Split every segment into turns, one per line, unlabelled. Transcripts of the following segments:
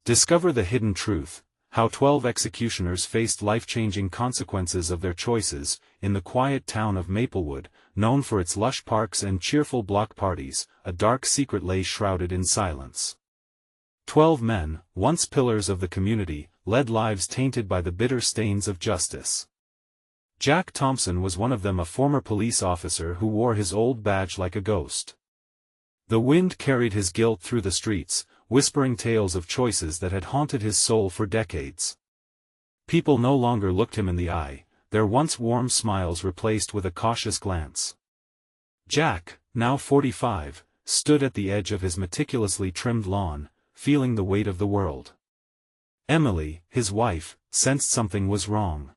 Discover the hidden truth, how 12 executioners faced life-changing consequences of their choices. In the quiet town of Maplewood, known for its lush parks and cheerful block parties, a dark secret lay shrouded in silence. 12 men, once pillars of the community, led lives tainted by the bitter stains of justice. Jack Thompson was one of them, a former police officer who wore his old badge like a ghost. The wind carried his guilt through the streets, whispering tales of choices that had haunted his soul for decades. People no longer looked him in the eye, their once warm smiles replaced with a cautious glance. Jack, now 45, stood at the edge of his meticulously trimmed lawn, feeling the weight of the world. Emily, his wife, sensed something was wrong.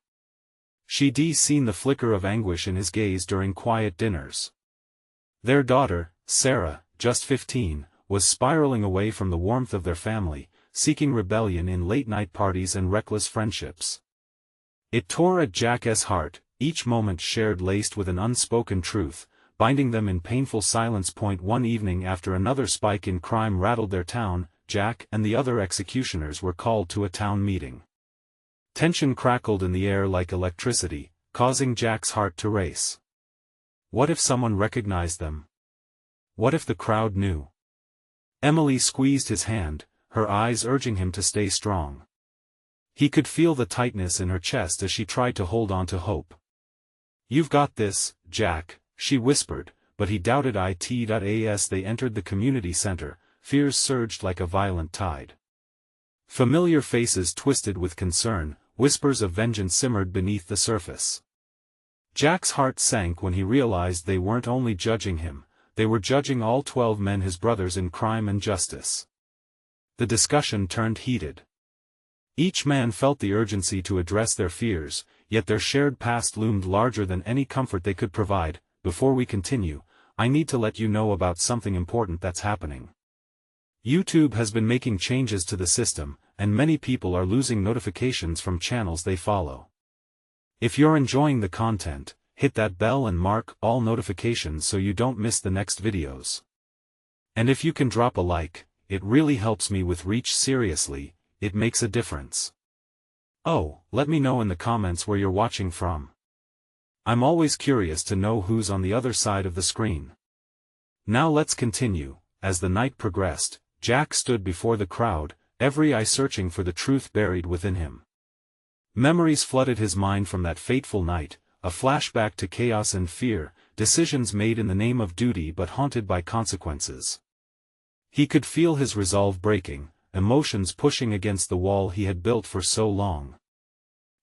She'd seen the flicker of anguish in his gaze during quiet dinners. Their daughter, Sarah, just 15, was spiraling away from the warmth of their family, seeking rebellion in late-night parties and reckless friendships. It tore at Jack's heart, each moment shared laced with an unspoken truth, binding them in painful silence. One evening after another spike in crime rattled their town, Jack and the other executioners were called to a town meeting. Tension crackled in the air like electricity, causing Jack's heart to race. What if someone recognized them? What if the crowd knew? Emily squeezed his hand, her eyes urging him to stay strong. He could feel the tightness in her chest as she tried to hold on to hope. "You've got this, Jack," she whispered, but he doubted it. As they entered the community center, fears surged like a violent tide. Familiar faces twisted with concern, whispers of vengeance simmered beneath the surface. Jack's heart sank when he realized they weren't only judging him, they were judging all 12 men, his brothers in crime and justice. The discussion turned heated. Each man felt the urgency to address their fears, yet their shared past loomed larger than any comfort they could provide. Before we continue, I need to let you know about something important that's happening. YouTube has been making changes to the system, and many people are losing notifications from channels they follow. If you're enjoying the content, hit that bell and mark all notifications so you don't miss the next videos. And if you can drop a like, it really helps me with reach. Seriously, it makes a difference. Oh, let me know in the comments where you're watching from. I'm always curious to know who's on the other side of the screen. Now let's continue. As the night progressed, Jack stood before the crowd, every eye searching for the truth buried within him. Memories flooded his mind from that fateful night, a flashback to chaos and fear, decisions made in the name of duty but haunted by consequences. He could feel his resolve breaking, emotions pushing against the wall he had built for so long.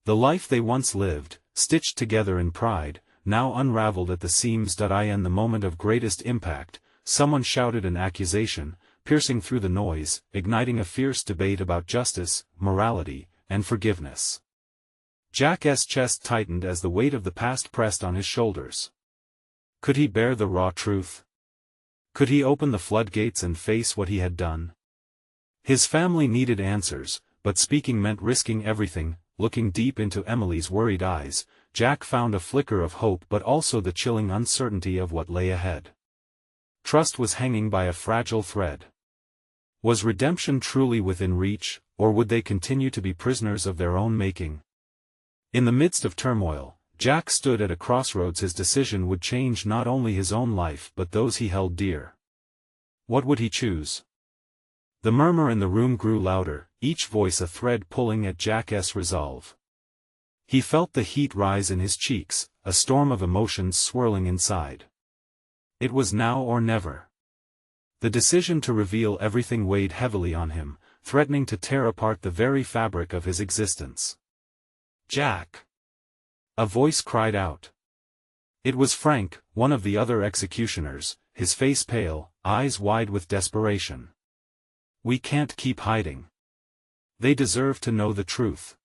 The life they once lived, stitched together in pride, now unraveled at the seams. In the moment of greatest impact, someone shouted an accusation, piercing through the noise, igniting a fierce debate about justice, morality, and forgiveness. Jack's chest tightened as the weight of the past pressed on his shoulders. Could he bear the raw truth? Could he open the floodgates and face what he had done? His family needed answers, but speaking meant risking everything. Looking deep into Emily's worried eyes, Jack found a flicker of hope but also the chilling uncertainty of what lay ahead. Trust was hanging by a fragile thread. Was redemption truly within reach, or would they continue to be prisoners of their own making? In the midst of turmoil, Jack stood at a crossroads. His decision would change not only his own life but those he held dear. What would he choose? The murmur in the room grew louder, each voice a thread pulling at Jack's resolve. He felt the heat rise in his cheeks, a storm of emotions swirling inside. It was now or never. The decision to reveal everything weighed heavily on him, threatening to tear apart the very fabric of his existence. "Jack!" a voice cried out. It was Frank, one of the other executioners, his face pale, eyes wide with desperation. "We can't keep hiding. They deserve to know the truth."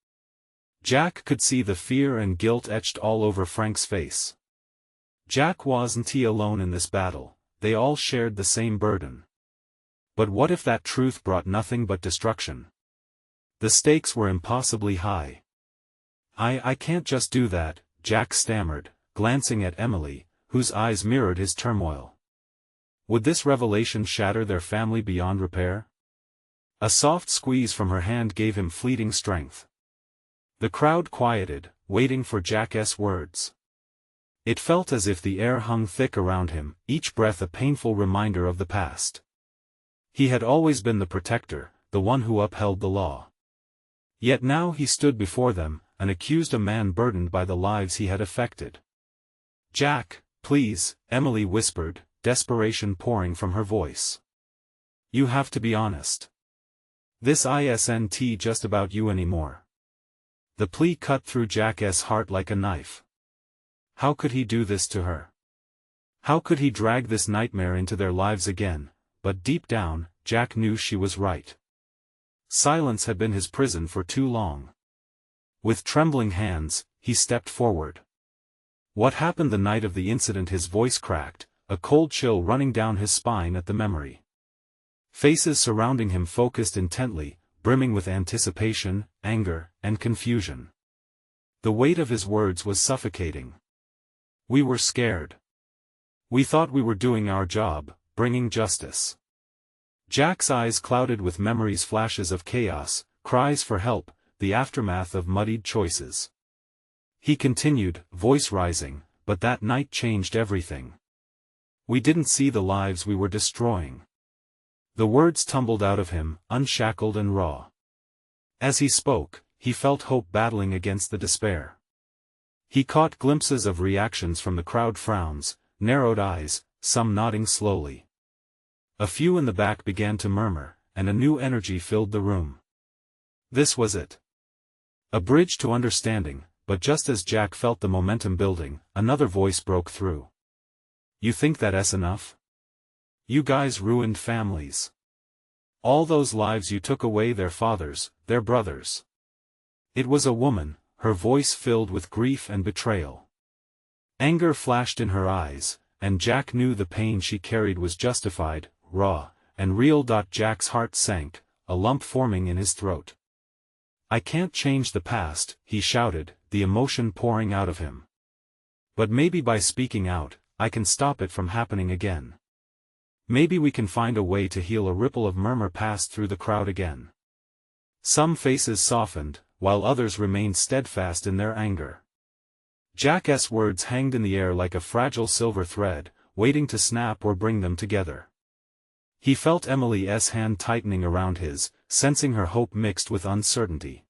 Jack could see the fear and guilt etched all over Frank's face. Jack wasn't alone in this battle, they all shared the same burden. But what if that truth brought nothing but destruction? The stakes were impossibly high. I can't just do that," Jack stammered, glancing at Emily, whose eyes mirrored his turmoil. Would this revelation shatter their family beyond repair? A soft squeeze from her hand gave him fleeting strength. The crowd quieted, waiting for Jack's words. It felt as if the air hung thick around him, each breath a painful reminder of the past. He had always been the protector, the one who upheld the law. Yet now he stood before them, an accused, a man burdened by the lives he had affected. "Jack, please," Emily whispered, desperation pouring from her voice. "You have to be honest. This isn't just about you anymore." The plea cut through Jack's heart like a knife. How could he do this to her? How could he drag this nightmare into their lives again? But deep down, Jack knew she was right. Silence had been his prison for too long. With trembling hands, he stepped forward. "What happened the night of the incident?" His voice cracked, a cold chill running down his spine at the memory. Faces surrounding him focused intently, brimming with anticipation, anger, and confusion. The weight of his words was suffocating. "We were scared. We thought we were doing our job, bringing justice." Jack's eyes clouded with memories, flashes of chaos, cries for help, the aftermath of muddied choices. He continued, voice rising, "But that night changed everything. We didn't see the lives we were destroying." The words tumbled out of him, unshackled and raw. As he spoke, he felt hope battling against the despair. He caught glimpses of reactions from the crowd, frowns, narrowed eyes, some nodding slowly. A few in the back began to murmur, and a new energy filled the room. This was it. A bridge to understanding, but just as Jack felt the momentum building, another voice broke through. "You think that's enough? You guys ruined families. All those lives you took away, their fathers, their brothers." It was a woman, her voice filled with grief and betrayal. Anger flashed in her eyes, and Jack knew the pain she carried was justified, raw, and real. Jack's heart sank, a lump forming in his throat. "I can't change the past," he shouted, the emotion pouring out of him. "But maybe by speaking out, I can stop it from happening again. Maybe we can find a way to heal." A ripple of murmur passed through the crowd again. Some faces softened, while others remained steadfast in their anger. Jack's words hanged in the air like a fragile silver thread, waiting to snap or bring them together. He felt Emily's hand tightening around his, sensing her hope mixed with uncertainty.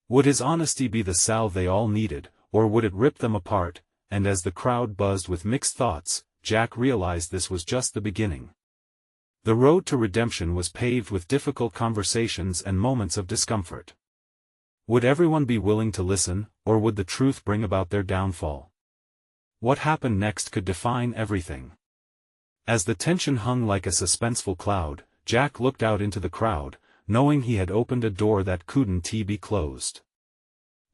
Would his honesty be the salve they all needed, or would it rip them apart? And as the crowd buzzed with mixed thoughts, Jack realized this was just the beginning. The road to redemption was paved with difficult conversations and moments of discomfort. Would everyone be willing to listen, or would the truth bring about their downfall? What happened next could define everything. As the tension hung like a suspenseful cloud, Jack looked out into the crowd, knowing he had opened a door that couldn't be closed.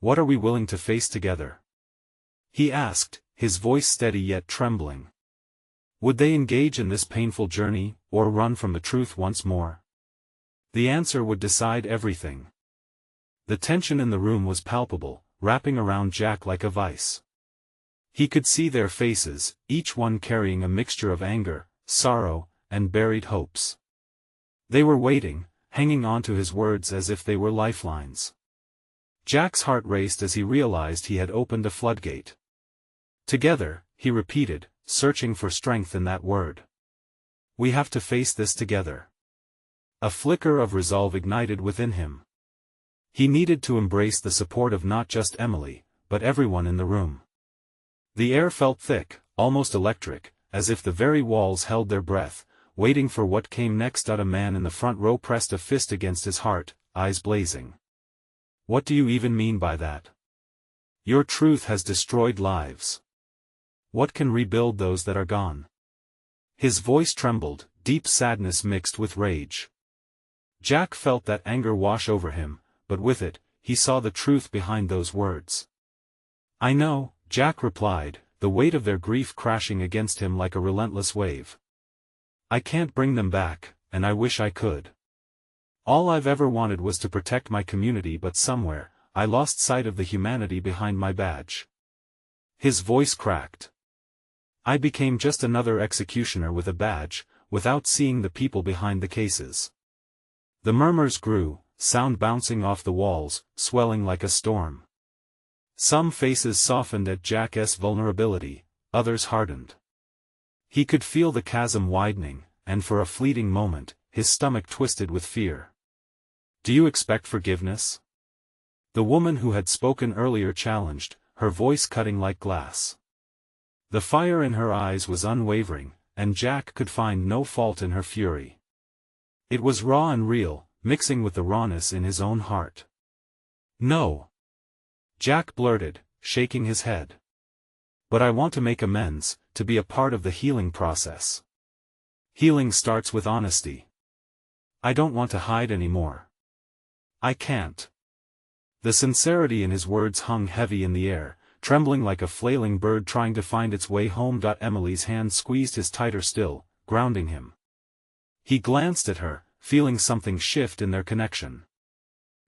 "What are we willing to face together?" he asked, his voice steady yet trembling. Would they engage in this painful journey, or run from the truth once more? The answer would decide everything. The tension in the room was palpable, wrapping around Jack like a vice. He could see their faces, each one carrying a mixture of anger, sorrow, and buried hopes. They were waiting, hanging on to his words as if they were lifelines. Jack's heart raced as he realized he had opened a floodgate. "Together," he repeated, searching for strength in that word. "We have to face this together." A flicker of resolve ignited within him. He needed to embrace the support of not just Emily, but everyone in the room. The air felt thick, almost electric, as if the very walls held their breath, waiting for what came next. A man in the front row pressed a fist against his heart, eyes blazing. "What do you even mean by that? Your truth has destroyed lives. What can rebuild those that are gone?" His voice trembled, deep sadness mixed with rage. Jack felt that anger wash over him, but with it, he saw the truth behind those words. "I know," Jack replied, the weight of their grief crashing against him like a relentless wave. "I can't bring them back, and I wish I could. All I've ever wanted was to protect my community, but somewhere, I lost sight of the humanity behind my badge." His voice cracked. "I became just another executioner with a badge, without seeing the people behind the cases. The murmurs grew, sound bouncing off the walls, swelling like a storm. Some faces softened at Jack's vulnerability, others hardened. He could feel the chasm widening, and for a fleeting moment, his stomach twisted with fear. "Do you expect forgiveness?" The woman who had spoken earlier challenged, her voice cutting like glass. The fire in her eyes was unwavering, and Jack could find no fault in her fury. It was raw and real, mixing with the rawness in his own heart. "No," Jack blurted, shaking his head. "But I want to make amends, to be a part of the healing process. Healing starts with honesty. I don't want to hide anymore. I can't." The sincerity in his words hung heavy in the air, trembling like a flailing bird trying to find its way home. Emily's hand squeezed his tighter still, grounding him. He glanced at her, feeling something shift in their connection.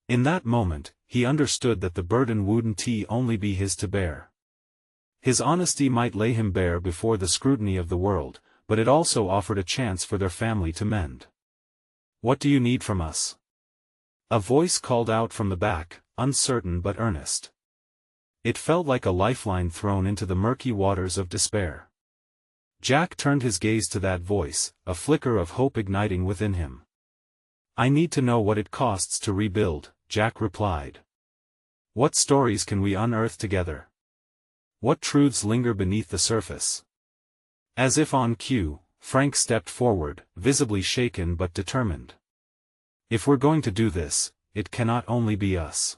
In that moment, he understood that the burden wouldn't only be his to bear. His honesty might lay him bare before the scrutiny of the world, but it also offered a chance for their family to mend. "What do you need from us?" A voice called out from the back, uncertain but earnest. It felt like a lifeline thrown into the murky waters of despair. Jack turned his gaze to that voice, a flicker of hope igniting within him. "I need to know what it costs to rebuild," Jack replied. "What stories can we unearth together? What truths linger beneath the surface?" As if on cue, Frank stepped forward, visibly shaken but determined. "If we're going to do this, it cannot only be us.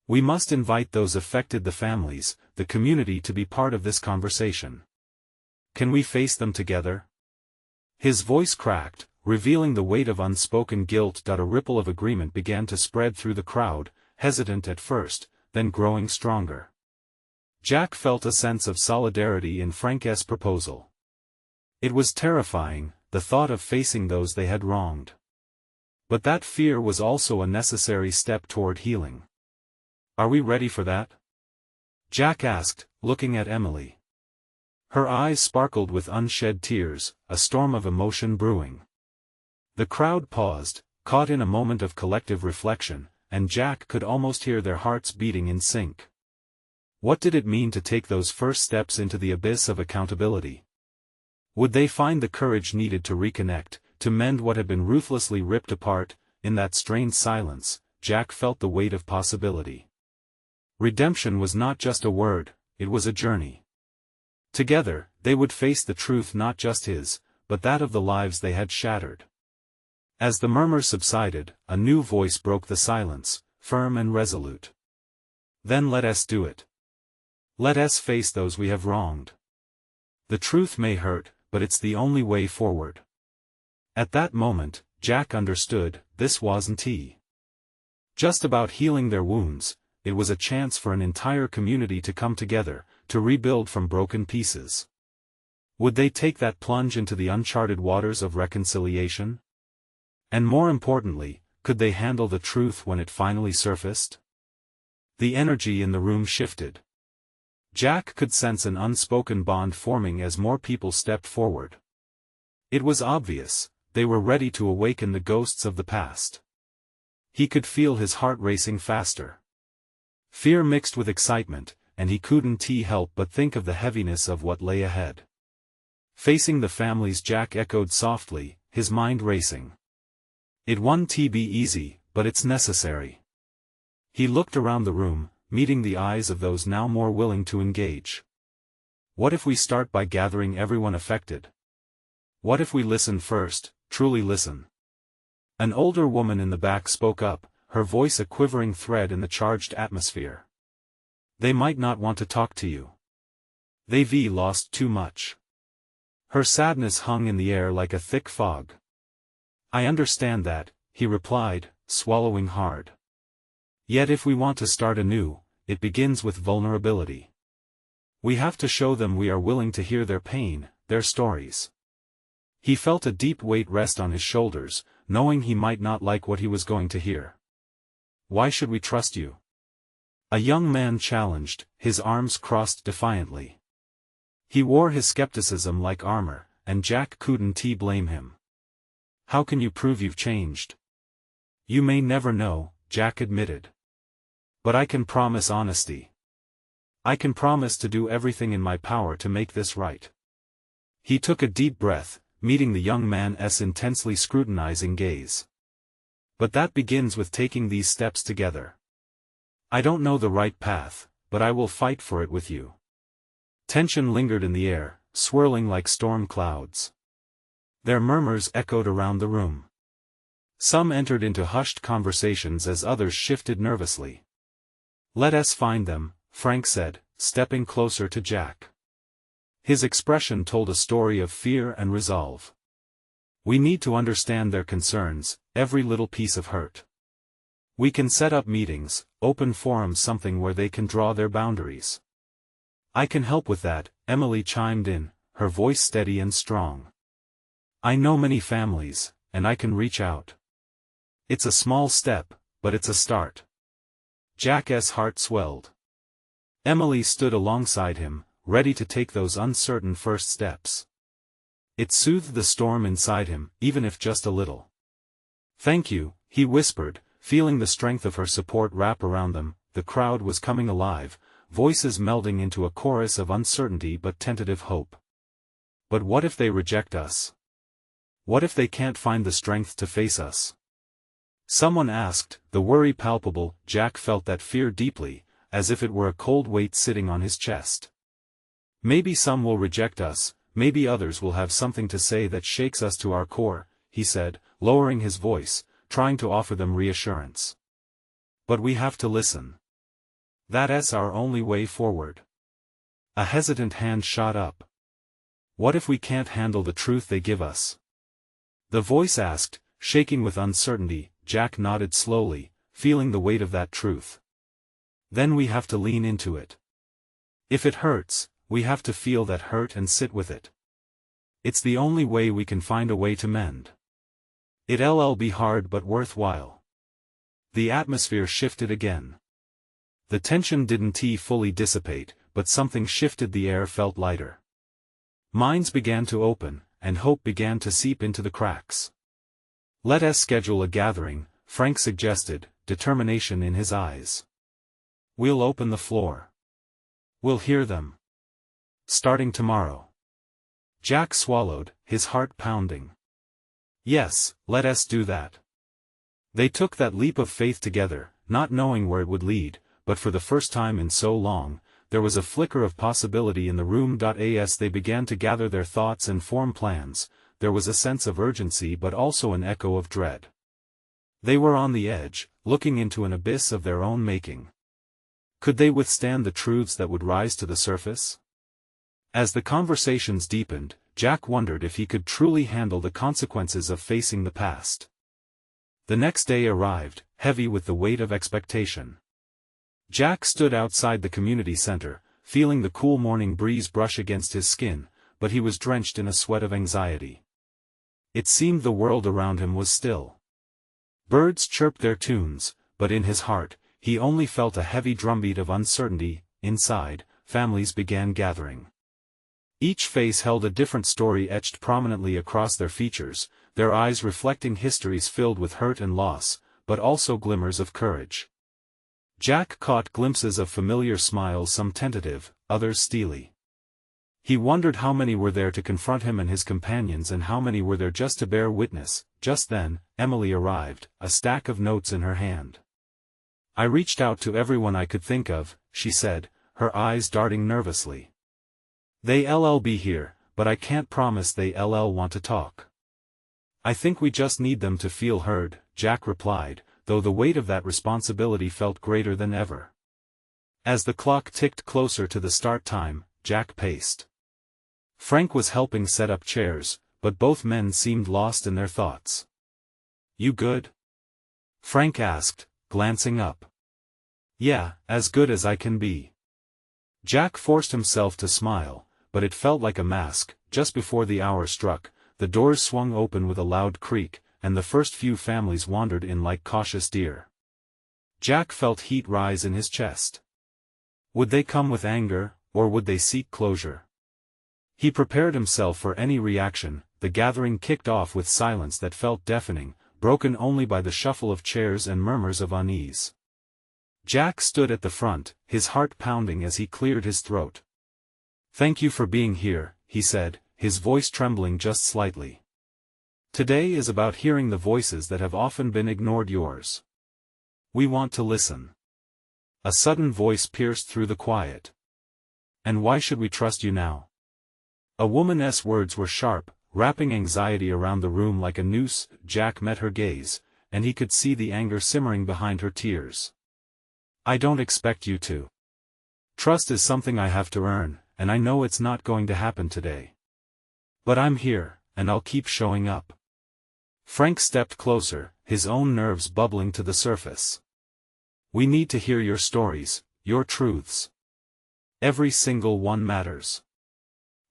We must invite those affected, the families, the community, to be part of this conversation. Can we face them together?" His voice cracked, revealing the weight of unspoken guilt. A ripple of agreement began to spread through the crowd, hesitant at first, then growing stronger. Jack felt a sense of solidarity in Frank's proposal. It was terrifying, the thought of facing those they had wronged. But that fear was also a necessary step toward healing. "Are we ready for that?" Jack asked, looking at Emily. Her eyes sparkled with unshed tears, a storm of emotion brewing. The crowd paused, caught in a moment of collective reflection, and Jack could almost hear their hearts beating in sync. What did it mean to take those first steps into the abyss of accountability? Would they find the courage needed to reconnect, to mend what had been ruthlessly ripped apart? In that strained silence, Jack felt the weight of possibility. Redemption was not just a word, it was a journey. Together, they would face the truth, not just his, but that of the lives they had shattered. As the murmurs subsided, a new voice broke the silence, firm and resolute. "Then let us do it. Let us face those we have wronged. The truth may hurt, but it's the only way forward." At that moment, Jack understood, this wasn't just about healing their wounds, it was a chance for an entire community to come together, to rebuild from broken pieces. Would they take that plunge into the uncharted waters of reconciliation? And more importantly, could they handle the truth when it finally surfaced? The energy in the room shifted. Jack could sense an unspoken bond forming as more people stepped forward. It was obvious, they were ready to awaken the ghosts of the past. He could feel his heart racing faster. Fear mixed with excitement, and he couldn't help but think of the heaviness of what lay ahead. Facing the families, Jack echoed softly, his mind racing. "It won't be easy, but it's necessary." He looked around the room, meeting the eyes of those now more willing to engage. "What if we start by gathering everyone affected? What if we listen first, truly listen?" An older woman in the back spoke up, her voice a quivering thread in the charged atmosphere. "They might not want to talk to you. They've lost too much." Her sadness hung in the air like a thick fog. "I understand that," he replied, swallowing hard. "Yet if we want to start anew, it begins with vulnerability. We have to show them we are willing to hear their pain, their stories." He felt a deep weight rest on his shoulders, knowing he might not like what he was going to hear. "Why should we trust you?" A young man challenged, his arms crossed defiantly. He wore his skepticism like armor, and Jack couldn't blame him. "How can you prove you've changed?" You may never know, Jack admitted. But I can promise honesty. I can promise to do everything in my power to make this right. He took a deep breath, meeting the young man's intensely scrutinizing gaze. But that begins with taking these steps together. I don't know the right path, but I will fight for it with you. Tension lingered in the air, swirling like storm clouds. Their murmurs echoed around the room. Some entered into hushed conversations as others shifted nervously. Let us find them, Frank said, stepping closer to Jack. His expression told a story of fear and resolve. We need to understand their concerns, every little piece of hurt. We can set up meetings, open forums, something where they can draw their boundaries. I can help with that, Emily chimed in, her voice steady and strong. I know many families, and I can reach out. It's a small step, but it's a start. Jack's heart swelled. Emily stood alongside him, ready to take those uncertain first steps. It soothed the storm inside him, even if just a little. Thank you, he whispered, feeling the strength of her support wrap around them. The crowd was coming alive, voices melding into a chorus of uncertainty but tentative hope. But what if they reject us? What if they can't find the strength to face us? Someone asked, the worry palpable. Jack felt that fear deeply, as if it were a cold weight sitting on his chest. Maybe some will reject us, maybe others will have something to say that shakes us to our core, he said, lowering his voice, trying to offer them reassurance. But we have to listen. That's our only way forward. A hesitant hand shot up. What if we can't handle the truth they give us? The voice asked, shaking with uncertainty. Jack nodded slowly, feeling the weight of that truth. Then we have to lean into it. If it hurts, we have to feel that hurt and sit with it. It's the only way we can find a way to mend. It'll be hard but worthwhile. The atmosphere shifted again. The tension didn't fully dissipate, but something shifted. The air felt lighter. Minds began to open, and hope began to seep into the cracks. Let us schedule a gathering, Frank suggested, determination in his eyes. We'll open the floor. We'll hear them. Starting tomorrow. Jack swallowed, his heart pounding. Yes, let us do that. They took that leap of faith together, not knowing where it would lead, but for the first time in so long, there was a flicker of possibility in the room. As they began to gather their thoughts and form plans, there was a sense of urgency but also an echo of dread. They were on the edge, looking into an abyss of their own making. Could they withstand the truths that would rise to the surface? As the conversations deepened, Jack wondered if he could truly handle the consequences of facing the past. The next day arrived, heavy with the weight of expectation. Jack stood outside the community center, feeling the cool morning breeze brush against his skin, but he was drenched in a sweat of anxiety. It seemed the world around him was still. Birds chirped their tunes, but in his heart, he only felt a heavy drumbeat of uncertainty. Inside, families began gathering. Each face held a different story etched prominently across their features, their eyes reflecting histories filled with hurt and loss, but also glimmers of courage. Jack caught glimpses of familiar smiles, some tentative, others steely. He wondered how many were there to confront him and his companions and how many were there just to bear witness. Just then, Emily arrived, a stack of notes in her hand. I reached out to everyone I could think of, she said, her eyes darting nervously. They'll be here, but I can't promise they'll want to talk. I think we just need them to feel heard, Jack replied, though the weight of that responsibility felt greater than ever. As the clock ticked closer to the start time, Jack paced. Frank was helping set up chairs, but both men seemed lost in their thoughts. You good? Frank asked, glancing up. Yeah, as good as I can be. Jack forced himself to smile, but it felt like a mask. Just before the hour struck, the doors swung open with a loud creak, and the first few families wandered in like cautious deer. Jack felt heat rise in his chest. Would they come with anger, or would they seek closure? He prepared himself for any reaction. The gathering kicked off with silence that felt deafening, broken only by the shuffle of chairs and murmurs of unease. Jack stood at the front, his heart pounding as he cleared his throat. "Thank you for being here," he said, his voice trembling just slightly. "Today is about hearing the voices that have often been ignored, yours. We want to listen." A sudden voice pierced through the quiet. "And why should we trust you now?" A woman's words were sharp, wrapping anxiety around the room like a noose. Jack met her gaze, and he could see the anger simmering behind her tears. "I don't expect you to. Trust is something I have to earn, and I know it's not going to happen today. But I'm here, and I'll keep showing up." Frank stepped closer, his own nerves bubbling to the surface. "We need to hear your stories, your truths. Every single one matters."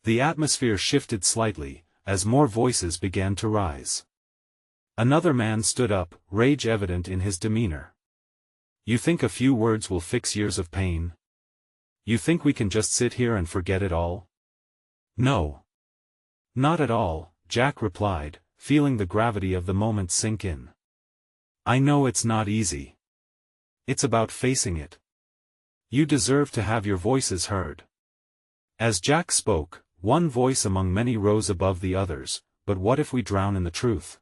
The atmosphere shifted slightly, as more voices began to rise. Another man stood up, rage evident in his demeanor. "You think a few words will fix years of pain? You think we can just sit here and forget it all?" "No. Not at all," Jack replied, feeling the gravity of the moment sink in. "I know it's not easy. It's about facing it. You deserve to have your voices heard." As Jack spoke, one voice among many rose above the others. "But what if we drown in the truth?"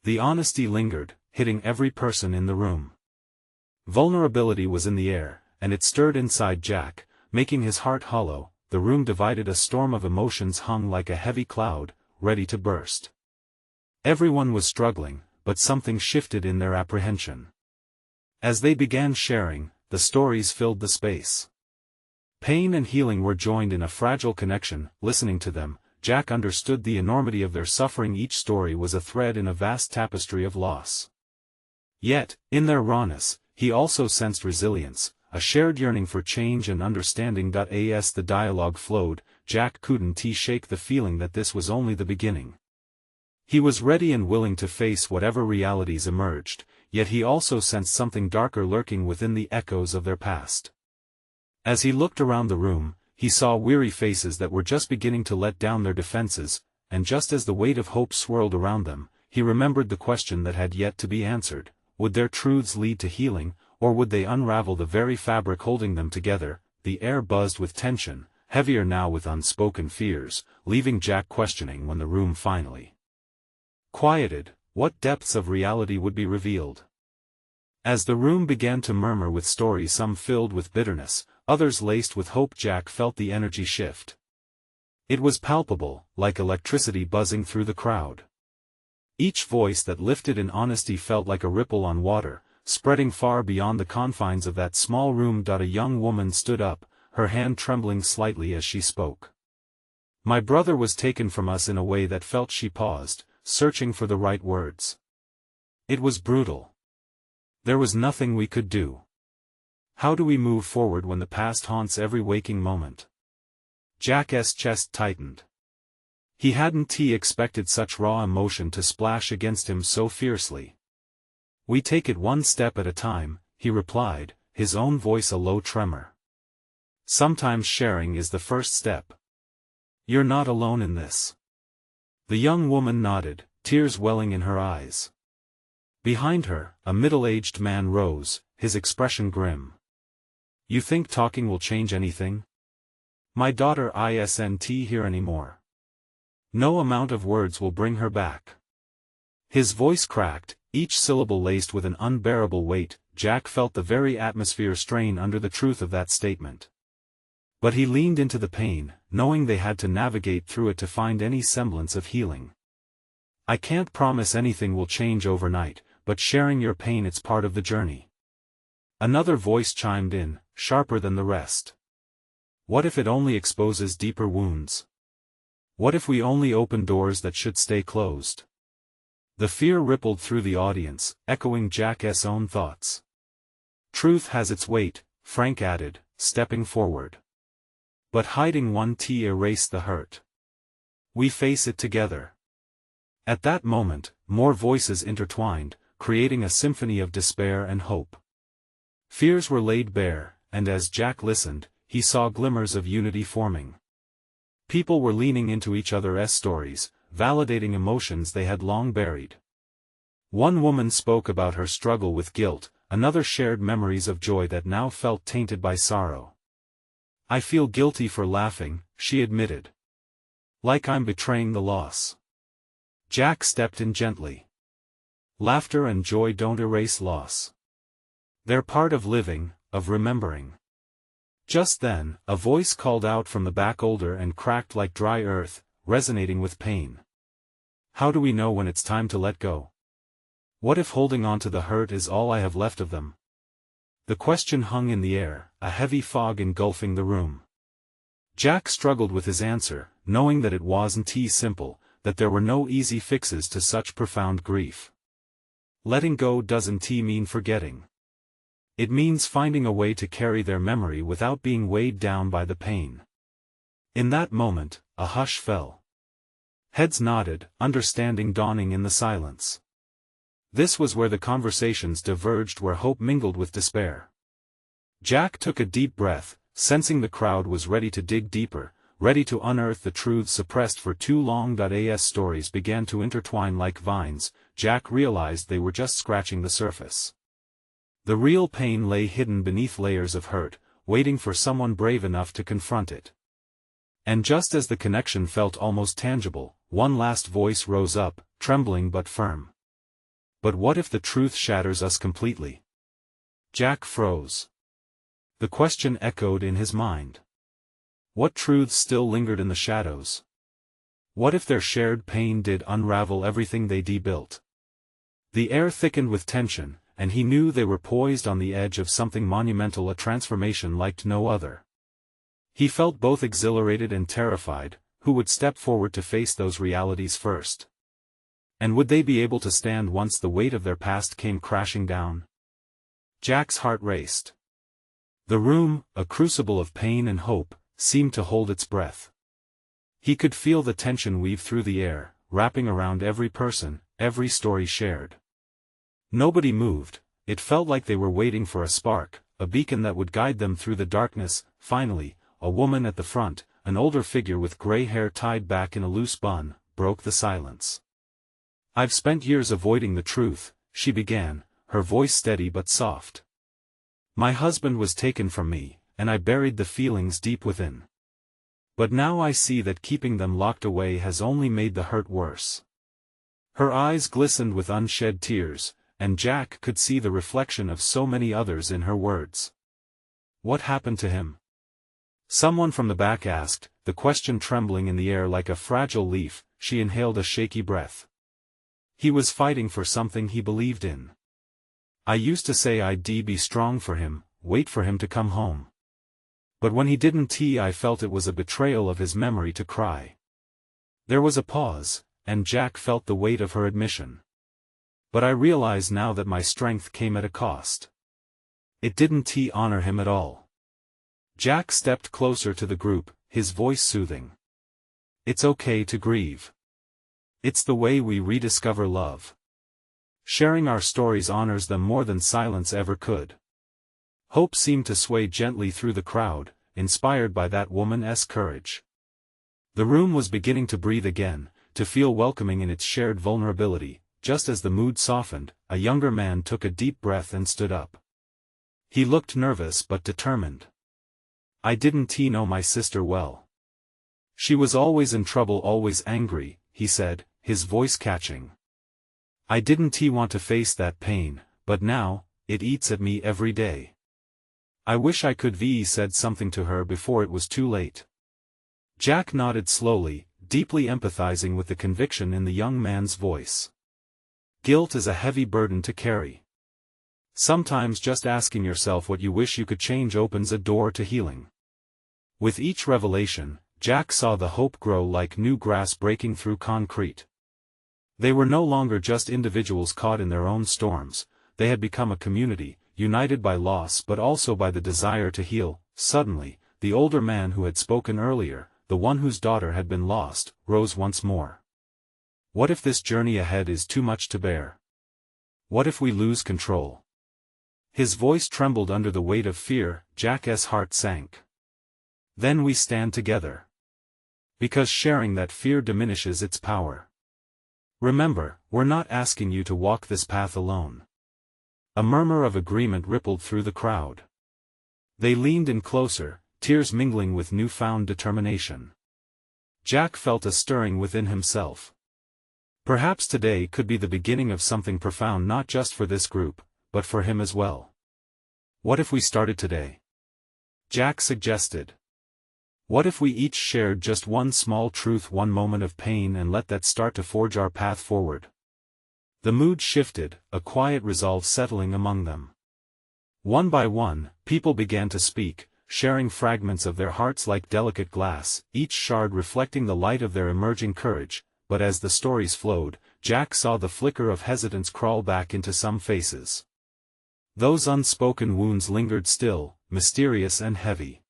The honesty lingered, hitting every person in the room. Vulnerability was in the air, and it stirred inside Jack, making his heart hollow. The room divided, a storm of emotions hung like a heavy cloud, ready to burst. Everyone was struggling, but something shifted in their apprehension. As they began sharing, the stories filled the space. Pain and healing were joined in a fragile connection. Listening to them, Jack understood the enormity of their suffering. Each story was a thread in a vast tapestry of loss. Yet, in their rawness, he also sensed resilience, a shared yearning for change and understanding. As the dialogue flowed, Jack couldn't shake the feeling that this was only the beginning. He was ready and willing to face whatever realities emerged, yet he also sensed something darker lurking within the echoes of their past. As he looked around the room, he saw weary faces that were just beginning to let down their defenses, and just as the weight of hope swirled around them, he remembered the question that had yet to be answered: would their truths lead to healing, or would they unravel the very fabric holding them together? The air buzzed with tension, heavier now with unspoken fears, leaving Jack questioning when the room finally quieted, what depths of reality would be revealed. As the room began to murmur with stories, some filled with bitterness, others laced with hope, Jack felt the energy shift. It was palpable, like electricity buzzing through the crowd. Each voice that lifted in honesty felt like a ripple on water, spreading far beyond the confines of that small room. A young woman stood up, her hand trembling slightly as she spoke. "My brother was taken from us in a way that felt." She paused, searching for the right words. "It was brutal. There was nothing we could do. How do we move forward when the past haunts every waking moment?" Jack's chest tightened. He hadn't expected such raw emotion to splash against him so fiercely. "We take it one step at a time," he replied, his own voice a low tremor. "Sometimes sharing is the first step. You're not alone in this." The young woman nodded, tears welling in her eyes. Behind her, a middle-aged man rose, his expression grim. "You think talking will change anything? My daughter isn't here anymore. No amount of words will bring her back." His voice cracked, each syllable laced with an unbearable weight. Jack felt the very atmosphere strain under the truth of that statement. But he leaned into the pain, knowing they had to navigate through it to find any semblance of healing. "I can't promise anything will change overnight, but sharing your pain, it's part of the journey." Another voice chimed in, sharper than the rest. "What if it only exposes deeper wounds? What if we only open doors that should stay closed?" The fear rippled through the audience, echoing Jack's own thoughts. "Truth has its weight," Frank added, stepping forward. "But hiding one erased the hurt. We face it together." At that moment, more voices intertwined, creating a symphony of despair and hope. Fears were laid bare, and as Jack listened, he saw glimmers of unity forming. People were leaning into each other's stories, validating emotions they had long buried. One woman spoke about her struggle with guilt, another shared memories of joy that now felt tainted by sorrow. "I feel guilty for laughing," she admitted. "Like I'm betraying the loss." Jack stepped in gently. "Laughter and joy don't erase loss. They're part of living, of remembering." Just then, a voice called out from the back, older and cracked like dry earth, resonating with pain. "How do we know when it's time to let go? What if holding on to the hurt is all I have left of them?" The question hung in the air, a heavy fog engulfing the room. Jack struggled with his answer, knowing that it wasn't simple, that there were no easy fixes to such profound grief. Letting go doesn't mean forgetting. It means finding a way to carry their memory without being weighed down by the pain. In that moment, a hush fell. Heads nodded, understanding dawning in the silence. This was where the conversations diverged, where hope mingled with despair. Jack took a deep breath, sensing the crowd was ready to dig deeper, ready to unearth the truths suppressed for too long. As stories began to intertwine like vines, Jack realized they were just scratching the surface. The real pain lay hidden beneath layers of hurt, waiting for someone brave enough to confront it. And just as the connection felt almost tangible, one last voice rose up, trembling but firm. "But what if the truth shatters us completely?" Jack froze. The question echoed in his mind. What truths still lingered in the shadows? What if their shared pain did unravel everything they built? The air thickened with tension, and he knew they were poised on the edge of something monumental, a transformation like no other. He felt both exhilarated and terrified. Who would step forward to face those realities first? And would they be able to stand once the weight of their past came crashing down? Jack's heart raced. The room, a crucible of pain and hope, seemed to hold its breath. He could feel the tension weave through the air, wrapping around every person, every story shared. Nobody moved. It felt like they were waiting for a spark, a beacon that would guide them through the darkness. Finally, a woman at the front, an older figure with gray hair tied back in a loose bun, broke the silence. "I've spent years avoiding the truth," she began, her voice steady but soft. "My husband was taken from me, and I buried the feelings deep within. But now I see that keeping them locked away has only made the hurt worse." Her eyes glistened with unshed tears, and Jack could see the reflection of so many others in her words. "What happened to him?" someone from the back asked, the question trembling in the air like a fragile leaf. She inhaled a shaky breath. "He was fighting for something he believed in. I used to say I'd be strong for him, wait for him to come home. But when he didn't, I felt it was a betrayal of his memory to cry." There was a pause, and Jack felt the weight of her admission. "But I realize now that my strength came at a cost. It didn't honor him at all." Jack stepped closer to the group, his voice soothing. "It's okay to grieve. It's the way we rediscover love. Sharing our stories honors them more than silence ever could." Hope seemed to sway gently through the crowd, inspired by that woman's courage. The room was beginning to breathe again, to feel welcoming in its shared vulnerability. Just as the mood softened, a younger man took a deep breath and stood up. He looked nervous but determined. "I didn't know my sister well. She was always in trouble, always angry," he said, his voice catching. "I didn't want to face that pain, but now, it eats at me every day. I wish I could." Said something to her before it was too late. Jack nodded slowly, deeply empathizing with the conviction in the young man's voice. Guilt is a heavy burden to carry. Sometimes just asking yourself what you wish you could change opens a door to healing. With each revelation, Jack saw the hope grow like new grass breaking through concrete. They were no longer just individuals caught in their own storms, they had become a community, united by loss but also by the desire to heal. Suddenly, the older man who had spoken earlier, the one whose daughter had been lost, rose once more. "What if this journey ahead is too much to bear? What if we lose control?" His voice trembled under the weight of fear. Jack's heart sank. "Then we stand together. Because sharing that fear diminishes its power." Remember, we're not asking you to walk this path alone. A murmur of agreement rippled through the crowd. They leaned in closer, tears mingling with newfound determination. Jack felt a stirring within himself. Perhaps today could be the beginning of something profound, not just for this group, but for him as well. What if we started today? Jack suggested. What if we each shared just one small truth, one moment of pain, and let that start to forge our path forward? The mood shifted, a quiet resolve settling among them. One by one, people began to speak, sharing fragments of their hearts like delicate glass, each shard reflecting the light of their emerging courage. But as the stories flowed, Jack saw the flicker of hesitance crawl back into some faces. Those unspoken wounds lingered still, mysterious and heavy.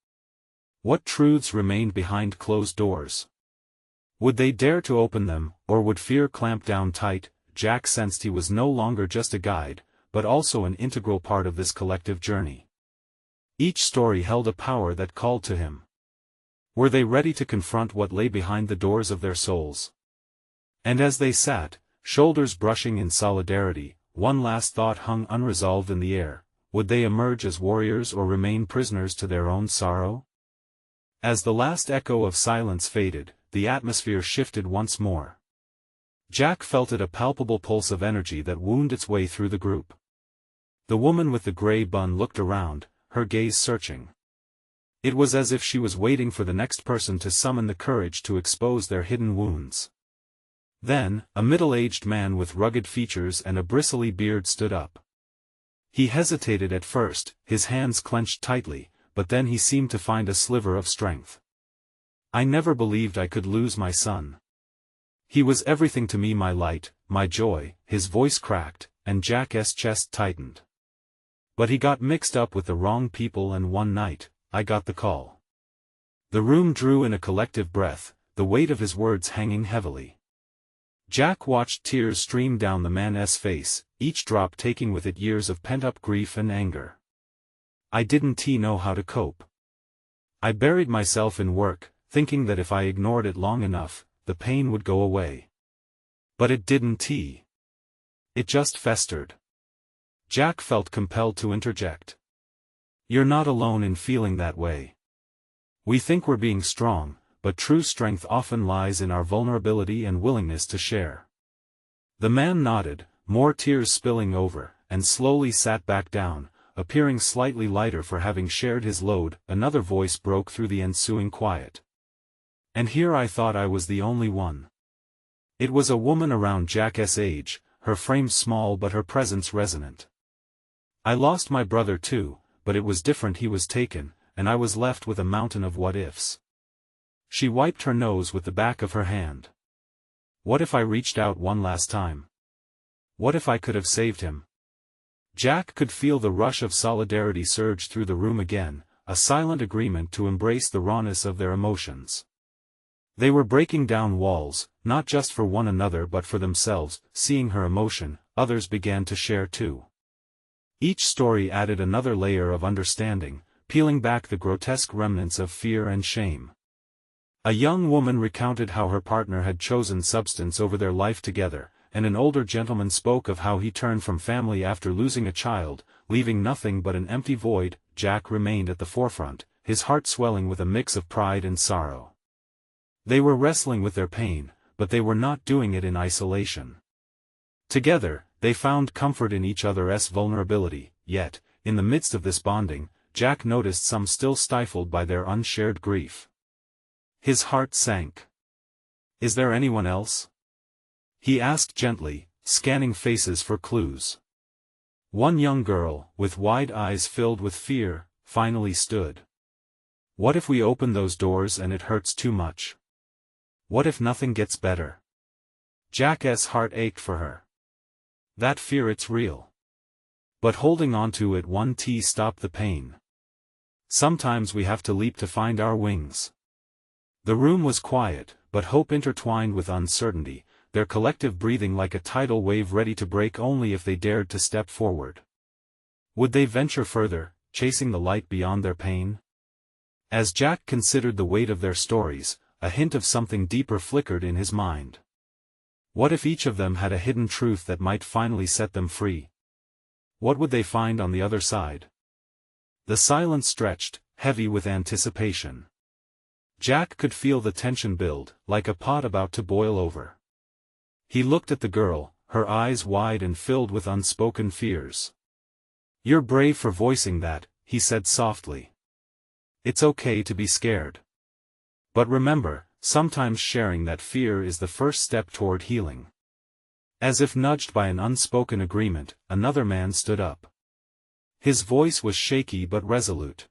What truths remained behind closed doors? Would they dare to open them, or would fear clamp down tight? Jack sensed he was no longer just a guide, but also an integral part of this collective journey. Each story held a power that called to him. Were they ready to confront what lay behind the doors of their souls? And as they sat, shoulders brushing in solidarity, one last thought hung unresolved in the air: would they emerge as warriors or remain prisoners to their own sorrow? As the last echo of silence faded, the atmosphere shifted once more. Jack felt it, a palpable pulse of energy that wound its way through the group. The woman with the gray bun looked around, her gaze searching. It was as if she was waiting for the next person to summon the courage to expose their hidden wounds. Then, a middle-aged man with rugged features and a bristly beard stood up. He hesitated at first, his hands clenched tightly, but then he seemed to find a sliver of strength. "I never believed I could lose my son. He was everything to me, my light, my joy." His voice cracked, and Jack's chest tightened. "But he got mixed up with the wrong people, and one night, I got the call." The room drew in a collective breath, the weight of his words hanging heavily. Jack watched tears stream down the man's face, each drop taking with it years of pent-up grief and anger. "I didn't know how to cope. I buried myself in work, thinking that if I ignored it long enough, the pain would go away. But it didn't. It just festered." Jack felt compelled to interject. "You're not alone in feeling that way. We think we're being strong, but true strength often lies in our vulnerability and willingness to share." The man nodded, more tears spilling over, and slowly sat back down, appearing slightly lighter for having shared his load. Another voice broke through the ensuing quiet. "And here I thought I was the only one." It was a woman around Jack's age, her frame small but her presence resonant. "I lost my brother too, but it was different. He was taken, and I was left with a mountain of what-ifs." She wiped her nose with the back of her hand. "What if I reached out one last time? What if I could have saved him?" Jack could feel the rush of solidarity surge through the room again, a silent agreement to embrace the rawness of their emotions. They were breaking down walls, not just for one another but for themselves. Seeing her emotion, others began to share too. Each story added another layer of understanding, peeling back the grotesque remnants of fear and shame. A young woman recounted how her partner had chosen substance over their life together, and an older gentleman spoke of how he turned from family after losing a child, leaving nothing but an empty void. Jack remained at the forefront, his heart swelling with a mix of pride and sorrow. They were wrestling with their pain, but they were not doing it in isolation. Together, they found comfort in each other's vulnerability. Yet, in the midst of this bonding, Jack noticed some still stifled by their unshared grief. His heart sank. "Is there anyone else?" he asked gently, scanning faces for clues. One young girl, with wide eyes filled with fear, finally stood. "What if we open those doors and it hurts too much? What if nothing gets better?" Jack's heart ached for her. That fear, it's real. But holding on to it won't stop the pain. Sometimes we have to leap to find our wings. The room was quiet, but hope intertwined with uncertainty, their collective breathing like a tidal wave ready to break only if they dared to step forward. Would they venture further, chasing the light beyond their pain? As Jack considered the weight of their stories, a hint of something deeper flickered in his mind. What if each of them had a hidden truth that might finally set them free? What would they find on the other side? The silence stretched, heavy with anticipation. Jack could feel the tension build, like a pot about to boil over. He looked at the girl, her eyes wide and filled with unspoken fears. "You're brave for voicing that," he said softly. "It's okay to be scared. But remember, sometimes sharing that fear is the first step toward healing." As if nudged by an unspoken agreement, another man stood up. His voice was shaky but resolute.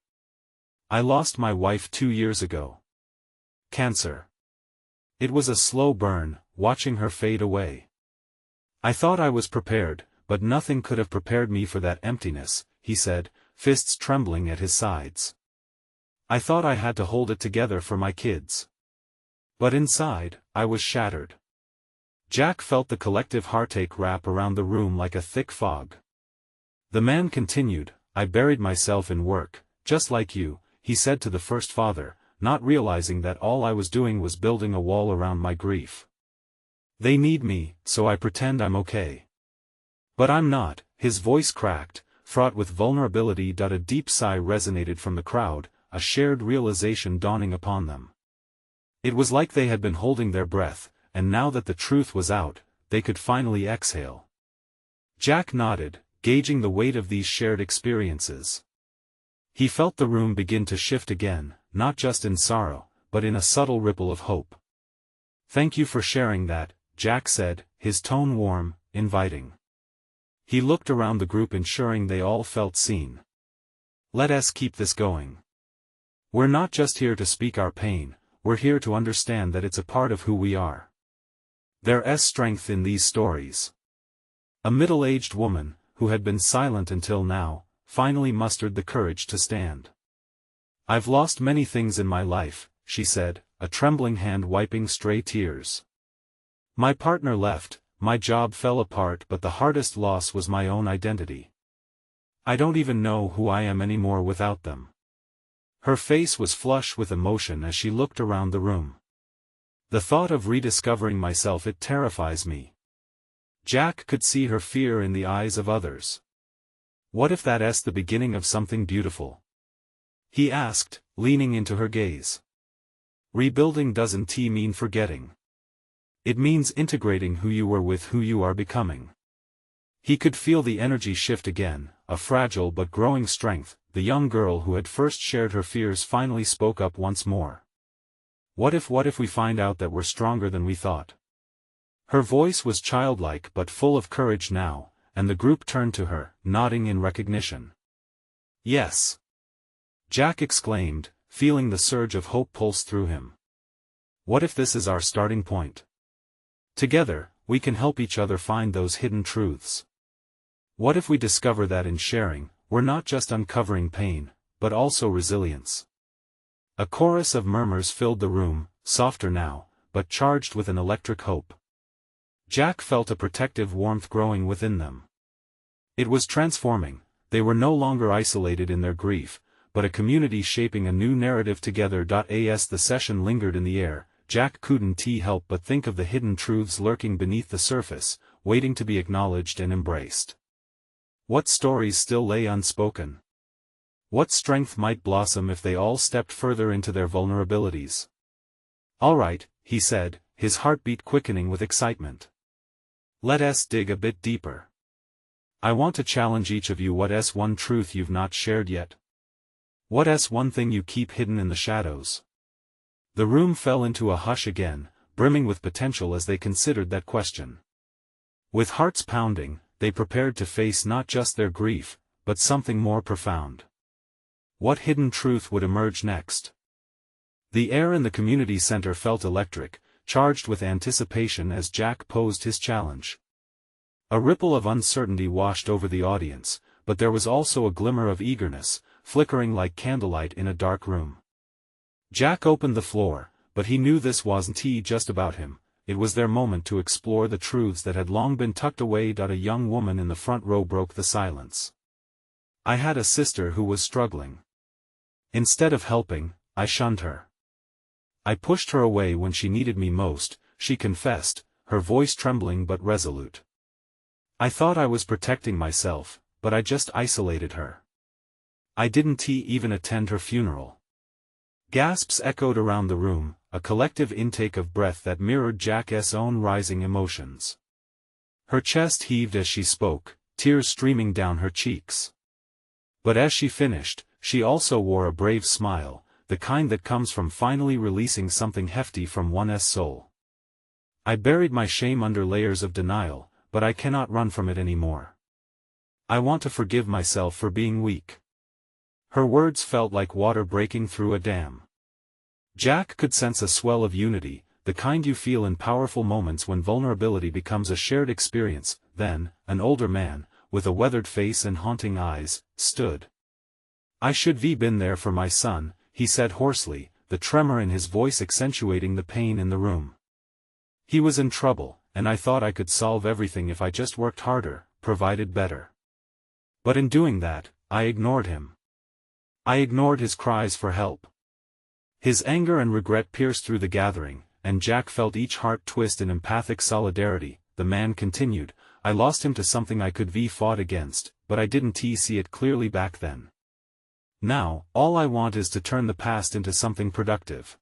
"I lost my wife 2 years ago. Cancer. It was a slow burn, watching her fade away. I thought I was prepared, but nothing could have prepared me for that emptiness," he said, fists trembling at his sides. "I thought I had to hold it together for my kids. But inside, I was shattered." Jack felt the collective heartache wrap around the room like a thick fog. The man continued, "I buried myself in work, just like you," he said to the first father, not realizing that all I was doing was building a wall around my grief. "They need me, so I pretend I'm okay. But I'm not." His voice cracked, fraught with vulnerability. A deep sigh resonated from the crowd, a shared realization dawning upon them. It was like they had been holding their breath, and now that the truth was out, they could finally exhale. Jack nodded, gauging the weight of these shared experiences. He felt the room begin to shift again, not just in sorrow, but in a subtle ripple of hope. "Thank you for sharing that," Jack said, his tone warm, inviting. He looked around the group, ensuring they all felt seen. "Let us keep this going. We're not just here to speak our pain, we're here to understand that it's a part of who we are. There's strength in these stories." A middle-aged woman, who had been silent until now, finally mustered the courage to stand. "I've lost many things in my life," she said, a trembling hand wiping stray tears. "My partner left, my job fell apart, but the hardest loss was my own identity. I don't even know who I am anymore without them." Her face was flush with emotion as she looked around the room. "The thought of rediscovering myself, it terrifies me." Jack could see her fear in the eyes of others. "What if that's the beginning of something beautiful?" he asked, leaning into her gaze. "Rebuilding doesn't mean forgetting. It means integrating who you were with who you are becoming." He could feel the energy shift again, a fragile but growing strength. The young girl who had first shared her fears finally spoke up once more. What if we find out that we're stronger than we thought?" Her voice was childlike but full of courage now, and the group turned to her, nodding in recognition. "Yes!" Jack exclaimed, feeling the surge of hope pulse through him. "What if this is our starting point? Together, we can help each other find those hidden truths. What if we discover that in sharing, we're not just uncovering pain, but also resilience?" A chorus of murmurs filled the room, softer now, but charged with an electric hope. Jack felt a protective warmth growing within them. It was transforming. They were no longer isolated in their grief, but a community shaping a new narrative together. As the session lingered in the air, Jack couldn't help but think of the hidden truths lurking beneath the surface, waiting to be acknowledged and embraced. What stories still lay unspoken? What strength might blossom if they all stepped further into their vulnerabilities? "All right," he said, his heartbeat quickening with excitement. "Let us dig a bit deeper. I want to challenge each of you. What's one truth you've not shared yet? What's one thing you keep hidden in the shadows?" The room fell into a hush again, brimming with potential as they considered that question. With hearts pounding, they prepared to face not just their grief, but something more profound. What hidden truth would emerge next? The air in the community center felt electric, charged with anticipation as Jack posed his challenge. A ripple of uncertainty washed over the audience, but there was also a glimmer of eagerness, flickering like candlelight in a dark room. Jack opened the floor, but he knew this wasn't just about him. It was their moment to explore the truths that had long been tucked away. A young woman in the front row broke the silence. "I had a sister who was struggling. Instead of helping, I shunned her. I pushed her away when she needed me most," she confessed, her voice trembling but resolute. "I thought I was protecting myself, but I just isolated her. I didn't even attend her funeral." Gasps echoed around the room, a collective intake of breath that mirrored Jack's own rising emotions. Her chest heaved as she spoke, tears streaming down her cheeks. But as she finished, she also wore a brave smile, the kind that comes from finally releasing something hefty from one's soul. "I buried my shame under layers of denial, but I cannot run from it anymore. I want to forgive myself for being weak." Her words felt like water breaking through a dam. Jack could sense a swell of unity, the kind you feel in powerful moments when vulnerability becomes a shared experience. Then, an older man, with a weathered face and haunting eyes, stood. "I should have been there for my son," he said hoarsely, the tremor in his voice accentuating the pain in the room. "He was in trouble, and I thought I could solve everything if I just worked harder, provided better. But in doing that, I ignored him. I ignored his cries for help." His anger and regret pierced through the gathering, and Jack felt each heart twist in empathic solidarity. The man continued, "I lost him to something I could have fought against, but I didn't see it clearly back then. Now, all I want is to turn the past into something productive."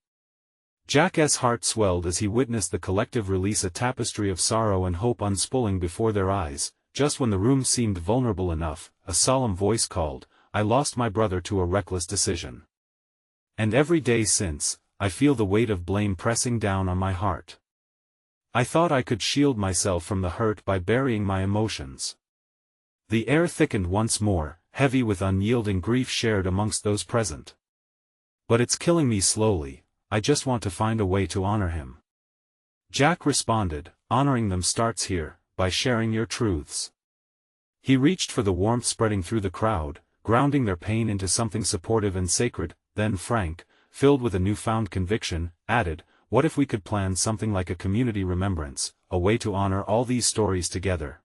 Jack's heart swelled as he witnessed the collective release, a tapestry of sorrow and hope unspooling before their eyes. Just when the room seemed vulnerable enough, a solemn voice called, "I lost my brother to a reckless decision. And every day since, I feel the weight of blame pressing down on my heart. I thought I could shield myself from the hurt by burying my emotions." The air thickened once more, heavy with unyielding grief shared amongst those present. "But it's killing me slowly. I just want to find a way to honor him." Jack responded, "Honoring them starts here, by sharing your truths." He reached for the warmth spreading through the crowd, grounding their pain into something supportive and sacred. Then Frank, filled with a newfound conviction, added, "What if we could plan something like a community remembrance, a way to honor all these stories together?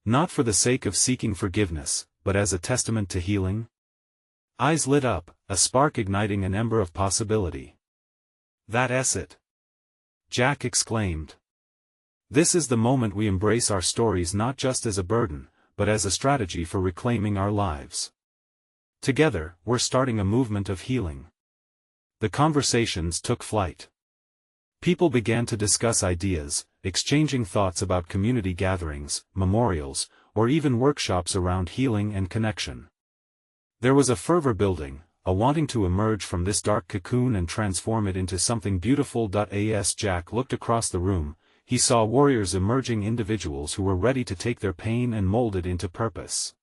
Not for the sake of seeking forgiveness, but as a testament to healing?" Eyes lit up, a spark igniting an ember of possibility. "That's it!" Jack exclaimed. "This is the moment we embrace our stories not just as a burden, but as a strategy for reclaiming our lives. Together, we're starting a movement of healing." The conversations took flight. People began to discuss ideas, exchanging thoughts about community gatherings, memorials, or even workshops around healing and connection. There was a fervor building, a wanting to emerge from this dark cocoon and transform it into something beautiful. As Jack looked across the room, he saw warriors emerging, individuals who were ready to take their pain and mold it into purpose.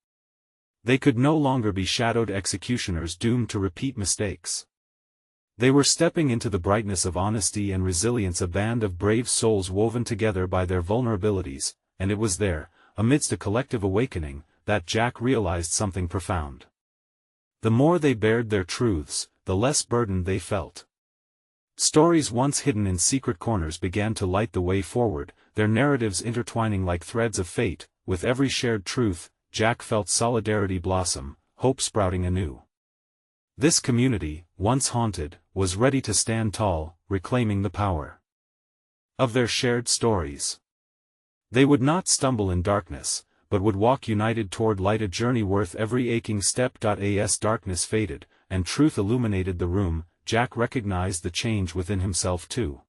They could no longer be shadowed executioners doomed to repeat mistakes. They were stepping into the brightness of honesty and resilience, a band of brave souls woven together by their vulnerabilities, and it was there, amidst a collective awakening, that Jack realized something profound. The more they bared their truths, the less burdened they felt. Stories once hidden in secret corners began to light the way forward, their narratives intertwining like threads of fate. With every shared truth, Jack felt solidarity blossom, hope sprouting anew. This community, once haunted, was ready to stand tall, reclaiming the power of their shared stories. They would not stumble in darkness, but would walk united toward light, a journey worth every aching step. As darkness faded, and truth illuminated the room, Jack recognized the change within himself too.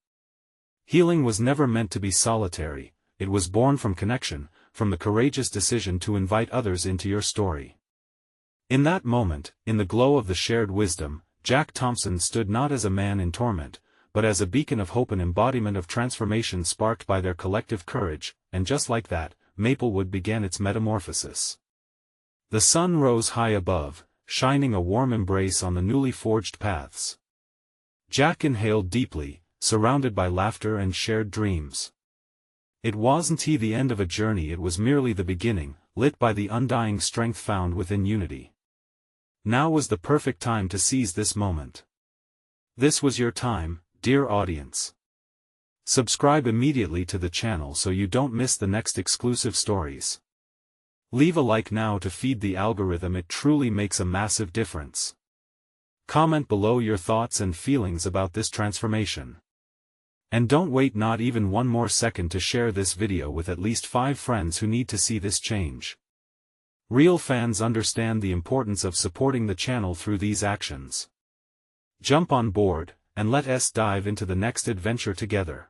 Healing was never meant to be solitary, it was born from connection, from the courageous decision to invite others into your story. In that moment, in the glow of the shared wisdom, Jack Thompson stood not as a man in torment, but as a beacon of hope, an embodiment of transformation sparked by their collective courage, and just like that, Maplewood began its metamorphosis. The sun rose high above, shining a warm embrace on the newly forged paths. Jack inhaled deeply, surrounded by laughter and shared dreams. It wasn't the end of a journey, it was merely the beginning, lit by the undying strength found within unity. Now was the perfect time to seize this moment. This was your time, dear audience. Subscribe immediately to the channel so you don't miss the next exclusive stories. Leave a like now to feed the algorithm, it truly makes a massive difference. Comment below your thoughts and feelings about this transformation. And don't wait not even one more second to share this video with at least 5 friends who need to see this change. Real fans understand the importance of supporting the channel through these actions. Jump on board, and let us dive into the next adventure together.